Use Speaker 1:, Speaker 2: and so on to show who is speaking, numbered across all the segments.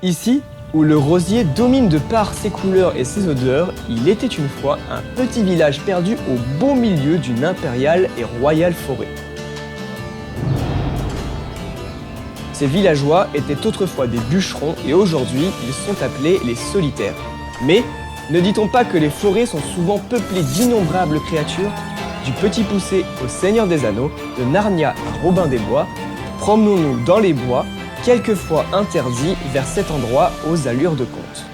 Speaker 1: Ici, où le rosier domine de par ses couleurs et ses odeurs, il était une fois un petit village perdu au beau milieu d'une impériale et royale forêt. Ces villageois étaient autrefois des bûcherons et aujourd'hui, ils sont appelés les solitaires. Mais ne dit-on pas que les forêts sont souvent peuplées d'innombrables créatures? Du Petit Poucet au Seigneur des Anneaux, de Narnia à Robin des Bois, promenons-nous dans les bois, quelquefois interdits vers cet endroit aux allures de conte.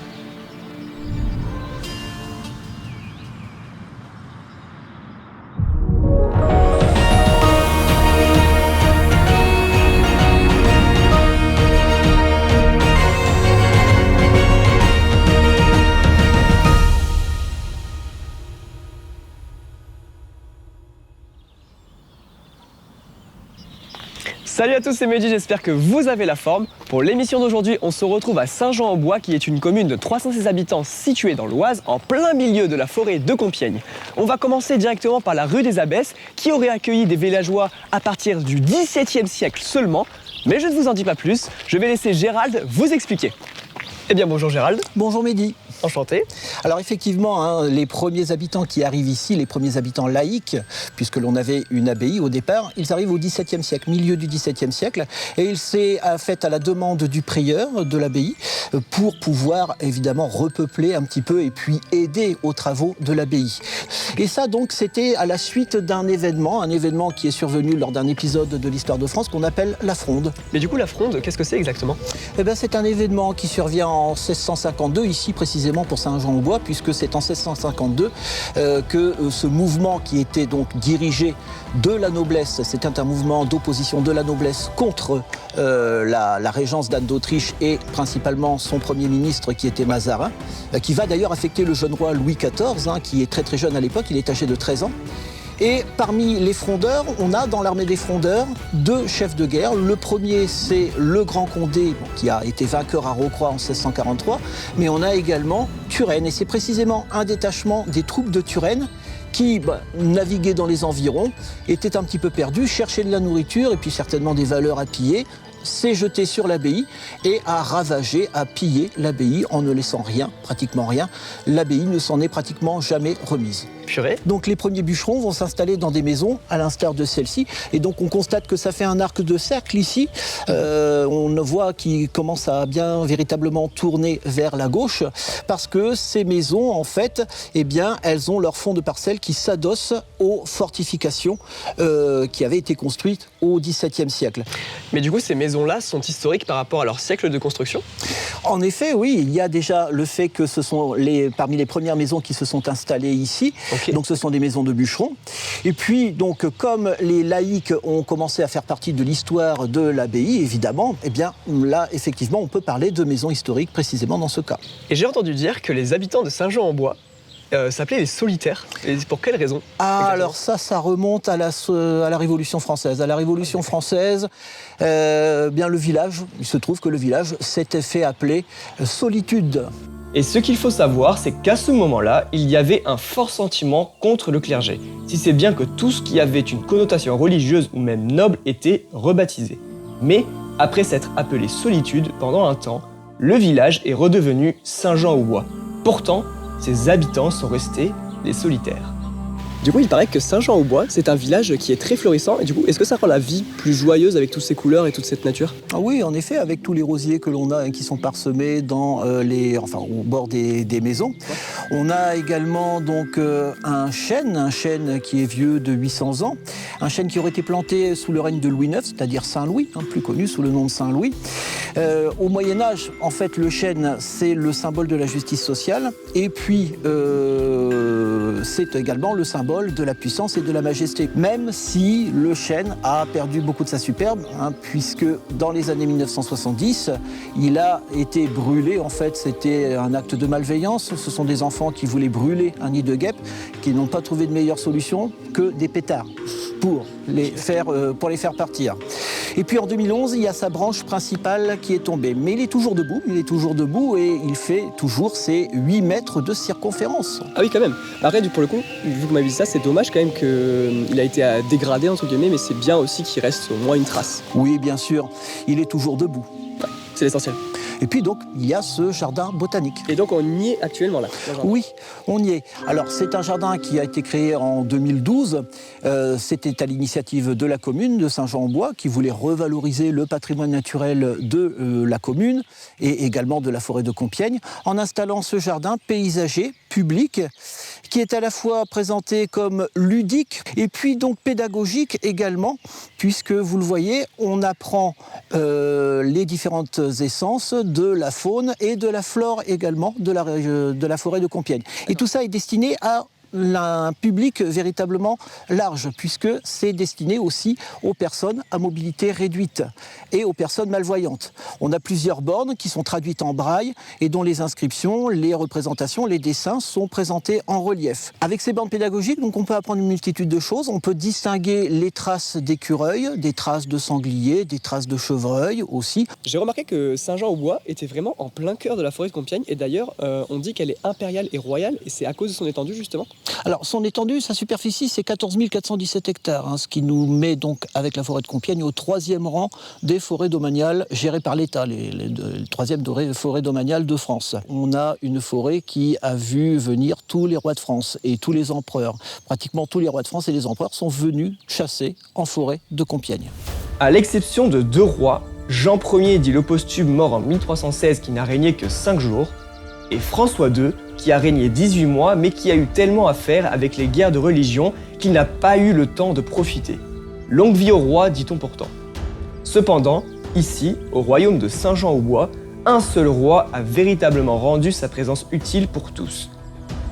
Speaker 1: Salut à tous, c'est Mehdi, j'espère que vous avez la forme. Pour l'émission d'aujourd'hui, on se retrouve à Saint-Jean-en-Bois, qui est une commune de 316 habitants située dans l'Oise, en plein milieu de la forêt de Compiègne. On va commencer directement par la rue des Abbesses, qui aurait accueilli des villageois à partir du XVIIe siècle seulement. Mais je ne vous en dis pas plus, je vais laisser Gérald vous expliquer. Eh bien bonjour Gérald.
Speaker 2: Bonjour Mehdi.
Speaker 1: Enchanté.
Speaker 2: Alors effectivement, les premiers habitants qui arrivent ici, les premiers habitants laïcs, puisque l'on avait une abbaye au départ, ils arrivent au XVIIe siècle, milieu du XVIIe siècle, et il s'est fait à la demande du prieur de l'abbaye pour pouvoir évidemment repeupler un petit peu et puis aider aux travaux de l'abbaye. Et ça donc c'était à la suite d'un événement, qui est survenu lors d'un épisode de l'histoire de France qu'on appelle la Fronde.
Speaker 1: Mais du coup la Fronde, qu'est-ce que c'est exactement?
Speaker 2: Eh bien c'est un événement qui survient en 1652, ici précisément pour Saint-Jean-en-Bois, puisque c'est en 1652 que ce mouvement qui était donc dirigé de la noblesse, c'était un mouvement d'opposition de la noblesse contre la régence d'Anne d'Autriche et principalement son premier ministre qui était Mazarin, qui va d'ailleurs affecter le jeune roi Louis XIV, qui est très très jeune à l'époque, il est âgé de 13 ans. Et parmi les frondeurs, on a dans l'armée des frondeurs deux chefs de guerre. Le premier, c'est le Grand Condé, qui a été vainqueur à Rocroi en 1643. Mais on a également Turenne. Et c'est précisément un détachement des troupes de Turenne qui naviguait dans les environs, était un petit peu perdu, cherchait de la nourriture et puis certainement des valeurs à piller, s'est jeté sur l'abbaye et a ravagé, a pillé l'abbaye en ne laissant rien, pratiquement rien. L'abbaye ne s'en est pratiquement jamais remise.
Speaker 1: Purée.
Speaker 2: Donc les premiers bûcherons vont s'installer dans des maisons, à l'instar de celle-ci. Et donc on constate que ça fait un arc de cercle ici. On voit qu'il commence à bien véritablement tourner vers la gauche, parce que ces maisons, en fait, eh bien, elles ont leur fond de parcelle qui s'adosse aux fortifications qui avaient été construites au XVIIe siècle.
Speaker 1: Mais du coup, ces maisons-là sont historiques par rapport à leur siècle de construction?
Speaker 2: En effet, oui, il y a déjà le fait que ce sont parmi les premières maisons qui se sont installées ici. Okay. Donc ce sont des maisons de bûcherons. Et puis, donc, comme les laïcs ont commencé à faire partie de l'histoire de l'abbaye, évidemment, eh bien, là, effectivement, on peut parler de maisons historiques précisément dans ce cas.
Speaker 1: Et j'ai entendu dire que les habitants de Saint-Jean-en-Bois s'appelaient les solitaires. Et pour quelle raison?
Speaker 2: Alors ça remonte à la Révolution française. À la Révolution française, bien le village, il se trouve que le village s'était fait appeler Solitude.
Speaker 1: Et ce qu'il faut savoir, c'est qu'à ce moment-là, il y avait un fort sentiment contre le clergé, si c'est bien que tout ce qui avait une connotation religieuse ou même noble était rebaptisé. Mais, après s'être appelé Solitude pendant un temps, le village est redevenu Saint-Jean-au-Bois. Pourtant, ses habitants sont restés des solitaires. Du coup, il paraît que Saint-Jean-au-Bois, c'est un village qui est très florissant. Et du coup, est-ce que ça rend la vie plus joyeuse avec toutes ces couleurs et toute cette nature?
Speaker 2: Ah oui, en effet, avec tous les rosiers que l'on a et qui sont parsemés dans au bord des maisons. Ouais. On a également donc un chêne qui est vieux de 800 ans. Un chêne qui aurait été planté sous le règne de Louis IX, c'est-à-dire Saint-Louis, plus connu sous le nom de Saint-Louis. Au Moyen-Âge, en fait, le chêne, c'est le symbole de la justice sociale. Et puis, c'est également le symbole de la puissance et de la majesté. Même si le chêne a perdu beaucoup de sa superbe, puisque dans les années 1970, il a été brûlé. En fait, c'était un acte de malveillance. Ce sont des enfants qui voulaient brûler un nid de guêpes, qui n'ont pas trouvé de meilleure solution que des pétards pour les faire partir. Et puis en 2011, il y a sa branche principale qui est tombée. Mais il est toujours debout et il fait toujours ses 8 mètres de circonférence.
Speaker 1: Ah oui, quand même. Après, pour le coup, vu que vous m'avez dit ça, c'est dommage quand même qu'il a été dégradé, entre guillemets, mais c'est bien aussi qu'il reste au moins une trace.
Speaker 2: Oui, bien sûr, il est toujours debout.
Speaker 1: Ouais, c'est l'essentiel.
Speaker 2: Et puis donc, il y a ce jardin botanique.
Speaker 1: Et donc on y est actuellement là.
Speaker 2: Oui, on y est. Alors c'est un jardin qui a été créé en 2012. C'était à l'initiative de la commune de Saint-Jean-en-Bois qui voulait revaloriser le patrimoine naturel de la commune et également de la forêt de Compiègne en installant ce jardin paysager public qui est à la fois présenté comme ludique et puis donc pédagogique également, puisque vous le voyez, on apprend les différentes essences de la faune et de la flore également de la forêt de Compiègne. Et tout ça est destiné à un public véritablement large, puisque c'est destiné aussi aux personnes à mobilité réduite et aux personnes malvoyantes. On a plusieurs bornes qui sont traduites en braille et dont les inscriptions, les représentations, les dessins sont présentés en relief. Avec ces bornes pédagogiques, donc, on peut apprendre une multitude de choses. On peut distinguer les traces d'écureuils, des traces de sangliers, des traces de chevreuils aussi.
Speaker 1: J'ai remarqué que Saint-Jean-au-Bois était vraiment en plein cœur de la forêt de Compiègne et d'ailleurs on dit qu'elle est impériale et royale et c'est à cause de son étendue justement.
Speaker 2: Alors, son étendue, sa superficie, c'est 14 417 hectares, ce qui nous met donc, avec la forêt de Compiègne, au 3e rang des forêts domaniales gérées par l'État, les 3e forêts domaniales de France. On a une forêt qui a vu venir tous les rois de France et tous les empereurs. Pratiquement tous les rois de France et les empereurs sont venus chasser en forêt de Compiègne.
Speaker 1: À l'exception de 2 rois, Jean Ier dit le posthume mort en 1316 qui n'a régné que 5 jours, et François II qui a régné 18 mois mais qui a eu tellement à faire avec les guerres de religion qu'il n'a pas eu le temps de profiter. Longue vie au roi, dit-on pourtant. Cependant, ici, au royaume de Saint-Jean-au-Bois, un seul roi a véritablement rendu sa présence utile pour tous.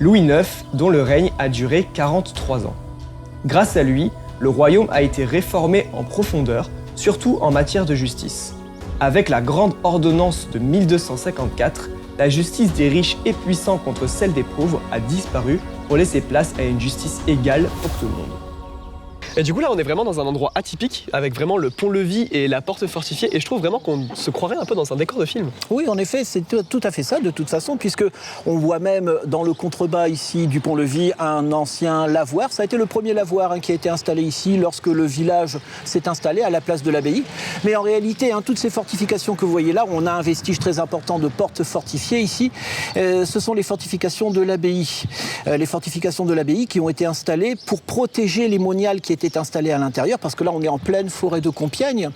Speaker 1: Louis IX, dont le règne a duré 43 ans. Grâce à lui, le royaume a été réformé en profondeur, surtout en matière de justice. Avec la grande ordonnance de 1254, la justice des riches et puissants contre celle des pauvres a disparu pour laisser place à une justice égale pour tout le monde. Et du coup là on est vraiment dans un endroit atypique avec vraiment le pont-levis et la porte fortifiée et je trouve vraiment qu'on se croirait un peu dans un décor de film.
Speaker 2: Oui, en effet, c'est tout à fait ça de toute façon, puisque on voit même dans le contrebas ici du pont-levis un ancien lavoir. Ça a été le premier lavoir qui a été installé ici lorsque le village s'est installé à la place de l'abbaye. Mais en réalité, toutes ces fortifications que vous voyez là, on a un vestige très important de porte fortifiée ici. Ce sont les fortifications de l'abbaye. Les fortifications de l'abbaye qui ont été installées pour protéger les moniales qui étaient installées à l'intérieur, parce que là on est en pleine forêt de Compiègne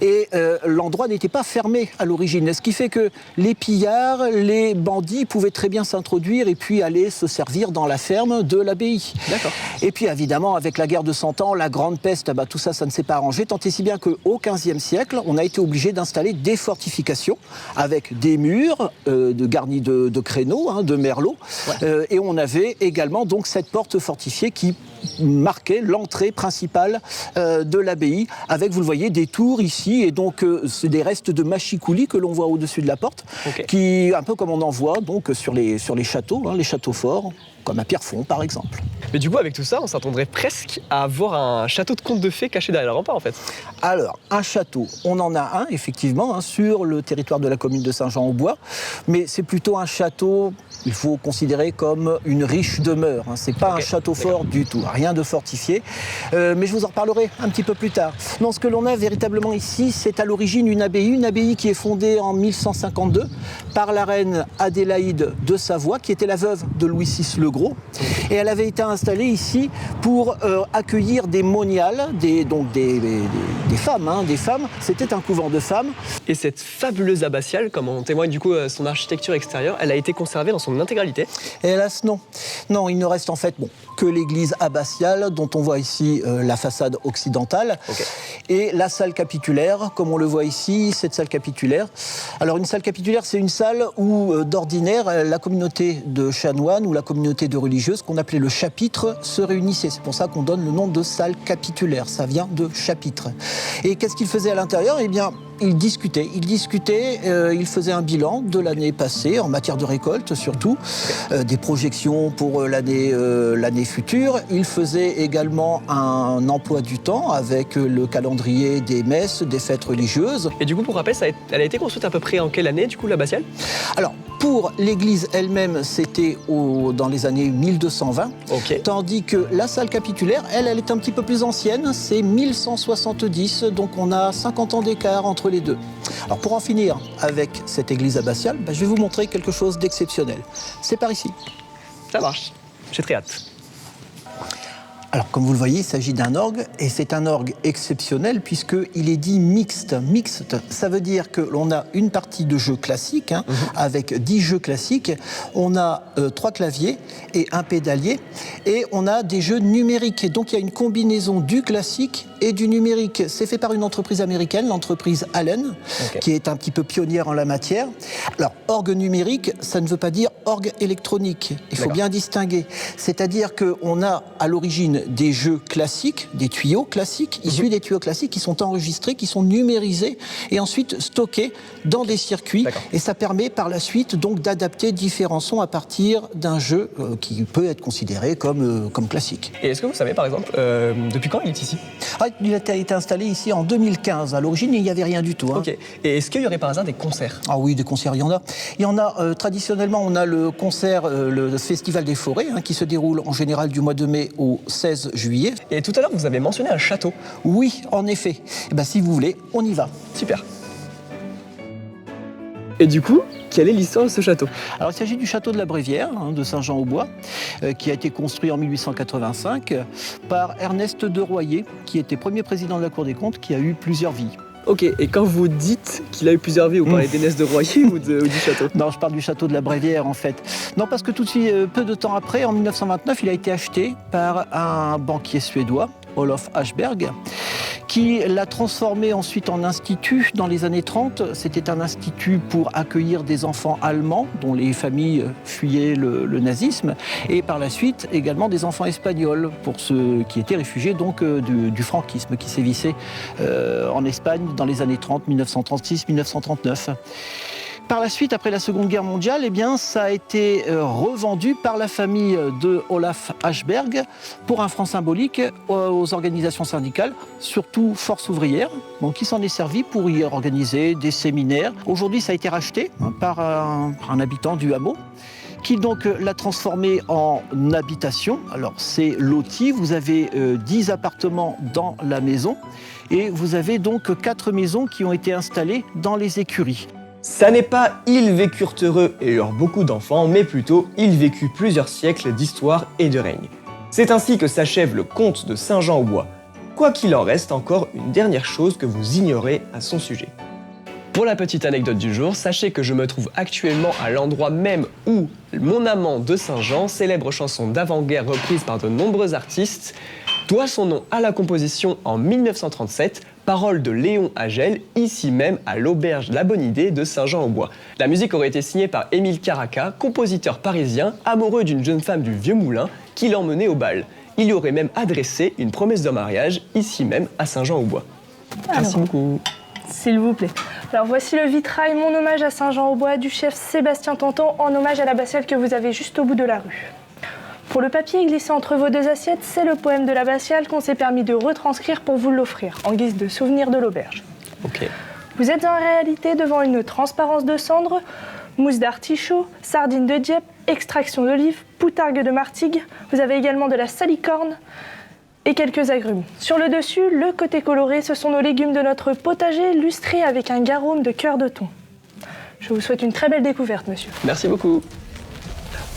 Speaker 2: et l'endroit n'était pas fermé à l'origine, ce qui fait que les pillards, les bandits pouvaient très bien s'introduire et puis aller se servir dans la ferme de l'abbaye.
Speaker 1: D'accord.
Speaker 2: Et puis évidemment avec la guerre de 100 ans, la grande peste, tout ça, ça ne s'est pas arrangé, tant et si bien qu'au XVe siècle, on a été obligé d'installer des fortifications avec des murs garnis de créneaux, de merlot, ouais. Et on avait également donc cette porte fortifiée qui marquait l'entrée principale de l'abbaye, avec, vous le voyez, des tours ici, et donc c'est des restes de machicoulis que l'on voit au-dessus de la porte, okay. Qui, un peu comme on en voit donc, sur les châteaux, les châteaux forts, comme à Pierrefonds par exemple.
Speaker 1: Mais du coup, avec tout ça, on s'attendrait presque à voir un château de contes de fées caché derrière le rempart en fait.
Speaker 2: Alors, un château, on en a un effectivement sur le territoire de la commune de Saint-Jean-au-Bois, mais c'est plutôt un château, il faut considérer comme une riche demeure. C'est pas un château fort du tout, rien de fortifié, mais je vous en reparlerai un petit peu plus tard. Non, ce que l'on a véritablement ici, c'est à l'origine une abbaye qui est fondée en 1152 par la reine Adélaïde de Savoie, qui était la veuve de Louis VI le Gros, et elle avait été installée ici pour accueillir des moniales, des femmes, des femmes. C'était un couvent de femmes.
Speaker 1: Et cette fabuleuse abbatiale, comme en témoigne du coup son architecture extérieure, elle a été conservée dans son intégralité?
Speaker 2: Hélas, non. Non, il ne reste en fait que l'église abbatiale, dont on voit ici la façade occidentale, et la salle capitulaire, comme on le voit ici, cette salle capitulaire. Alors une salle capitulaire, c'est une salle où, d'ordinaire, la communauté de chanoines ou la communauté de religieuses, qu'on appelait le chapitre, se réunissait. C'est pour ça qu'on donne le nom de salle capitulaire. Ça vient de chapitre. Et qu'est-ce qu'ils faisaient à l'intérieur? Eh bien, ils discutaient, ils faisaient un bilan de l'année passée, en matière de récolte surtout, des projections pour l'année future. Ils faisaient également un emploi du temps avec le calendrier des messes, des fêtes religieuses.
Speaker 1: Et du coup, pour rappel, elle a été construite à peu près en quelle année, du coup, l'abbatiale?
Speaker 2: Alors, Pour l'église elle-même, c'était dans les années 1220, tandis que la salle capitulaire, elle est un petit peu plus ancienne, c'est 1170, donc on a 50 ans d'écart entre les deux. Alors pour en finir avec cette église abbatiale, je vais vous montrer quelque chose d'exceptionnel. C'est par ici.
Speaker 1: Ça marche, j'ai très hâte.
Speaker 2: Alors, comme vous le voyez, il s'agit d'un orgue, et c'est un orgue exceptionnel puisqu'il est dit mixte. Mixte, ça veut dire que l'on a une partie de jeu classique, avec 10 jeux classiques, on a 3 claviers et un pédalier, et on a des jeux numériques. Et donc, il y a une combinaison du classique et du numérique. C'est fait par une entreprise américaine, l'entreprise Allen, qui est un petit peu pionnière en la matière. Alors, orgue numérique, ça ne veut pas dire orgue électronique. Il faut bien distinguer. C'est-à-dire qu'on a à l'origine des jeux classiques, des tuyaux classiques, issus des tuyaux classiques qui sont enregistrés, qui sont numérisés et ensuite stockés dans des circuits. Et ça permet par la suite donc d'adapter différents sons à partir d'un jeu qui peut être considéré comme classique.
Speaker 1: Et est-ce que vous savez par exemple depuis quand il est ici?
Speaker 2: Il a été installé ici en 2015. À l'origine, il n'y avait rien du tout.
Speaker 1: Et est-ce qu'il y aurait par hasard des concerts?
Speaker 2: Ah oui, des concerts, il y en a. Il y en a traditionnellement, on a le concert, le Festival des Forêts, qui se déroule en général du mois de mai au 16 juillet.
Speaker 1: Et tout à l'heure, vous avez mentionné un château.
Speaker 2: Oui, en effet. Si vous voulez, on y va.
Speaker 1: Super. Et du coup, quelle est l'histoire de ce château?
Speaker 2: Alors, il s'agit du château de la Brévière, de Saint-Jean-au-Bois, qui a été construit en 1885 par Ernest de Royer, qui était premier président de la Cour des comptes, qui a eu plusieurs vies.
Speaker 1: Ok, et quand vous dites qu'il a eu plusieurs vies, vous parlez d'Ernest de Royer ou du château?
Speaker 2: Non, je parle du château de la Brévière, en fait. Non, parce que tout de suite, peu de temps après, en 1929, il a été acheté par un banquier suédois, Olof Aschberg, qui l'a transformé ensuite en institut dans les années 30. C'était un institut pour accueillir des enfants allemands dont les familles fuyaient le nazisme, et par la suite également des enfants espagnols pour ceux qui étaient réfugiés donc du franquisme qui sévissait en Espagne dans les années 30, 1936-1939. Par la suite, après la Seconde Guerre mondiale, ça a été revendu par la famille de Olaf Aschberg pour un franc symbolique aux organisations syndicales, surtout Force ouvrière, qui s'en est servi pour y organiser des séminaires. Aujourd'hui, ça a été racheté par un habitant du hameau, qui donc l'a transformé en habitation. Alors c'est loti, vous avez 10 appartements dans la maison, et vous avez donc 4 maisons qui ont été installées dans les écuries.
Speaker 1: Ça n'est pas « ils vécurent heureux et eurent beaucoup d'enfants », mais plutôt « ils vécut plusieurs siècles d'histoire et de règne ». C'est ainsi que s'achève le conte de Saint-Jean-au-Bois. Quoi qu'il en reste, encore une dernière chose que vous ignorez à son sujet. Pour la petite anecdote du jour, sachez que je me trouve actuellement à l'endroit même où Mon amant de Saint-Jean, célèbre chanson d'avant-guerre reprise par de nombreux artistes, doit son nom à la composition en 1937, paroles de Léon Agel, ici même à l'auberge La Bonne Idée de Saint-Jean-au-Bois. La musique aurait été signée par Émile Caraca, compositeur parisien, amoureux d'une jeune femme du Vieux Moulin, qui l'emmenait au bal. Il y aurait même adressé une promesse de mariage, ici même à Saint-Jean-au-Bois. Merci beaucoup.
Speaker 3: S'il vous plaît. Alors voici le vitrail Mon hommage à Saint-Jean-au-Bois du chef Sébastien Tanton en hommage à l'abbatiale que vous avez juste au bout de la rue. Pour le papier glissé entre vos deux assiettes, c'est le poème de l'abbatiale qu'on s'est permis de retranscrire pour vous l'offrir, en guise de souvenir de l'auberge.
Speaker 1: Ok.
Speaker 3: Vous êtes en réalité devant une transparence de cendre, mousse d'artichaut, sardines de Dieppe, extraction d'olive, poutargue de martigues. Vous avez également de la salicorne et quelques agrumes. Sur le dessus, le côté coloré, ce sont nos légumes de notre potager, lustrés avec un garum de cœur de thon. Je vous souhaite une très belle découverte, monsieur.
Speaker 1: Merci beaucoup.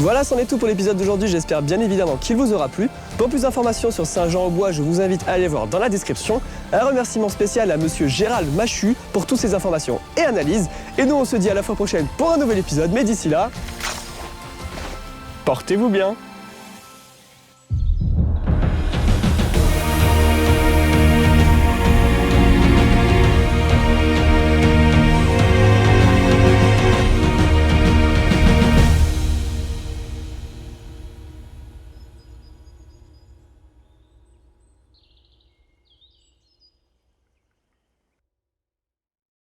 Speaker 1: Voilà, c'en est tout pour l'épisode d'aujourd'hui. J'espère bien évidemment qu'il vous aura plu. Pour plus d'informations sur Saint-Jean-au-Bois, je vous invite à aller voir dans la description. Un remerciement spécial à monsieur Gérald Machu pour toutes ces informations et analyses. Et nous, on se dit à la fois prochaine pour un nouvel épisode. Mais d'ici là, portez-vous bien.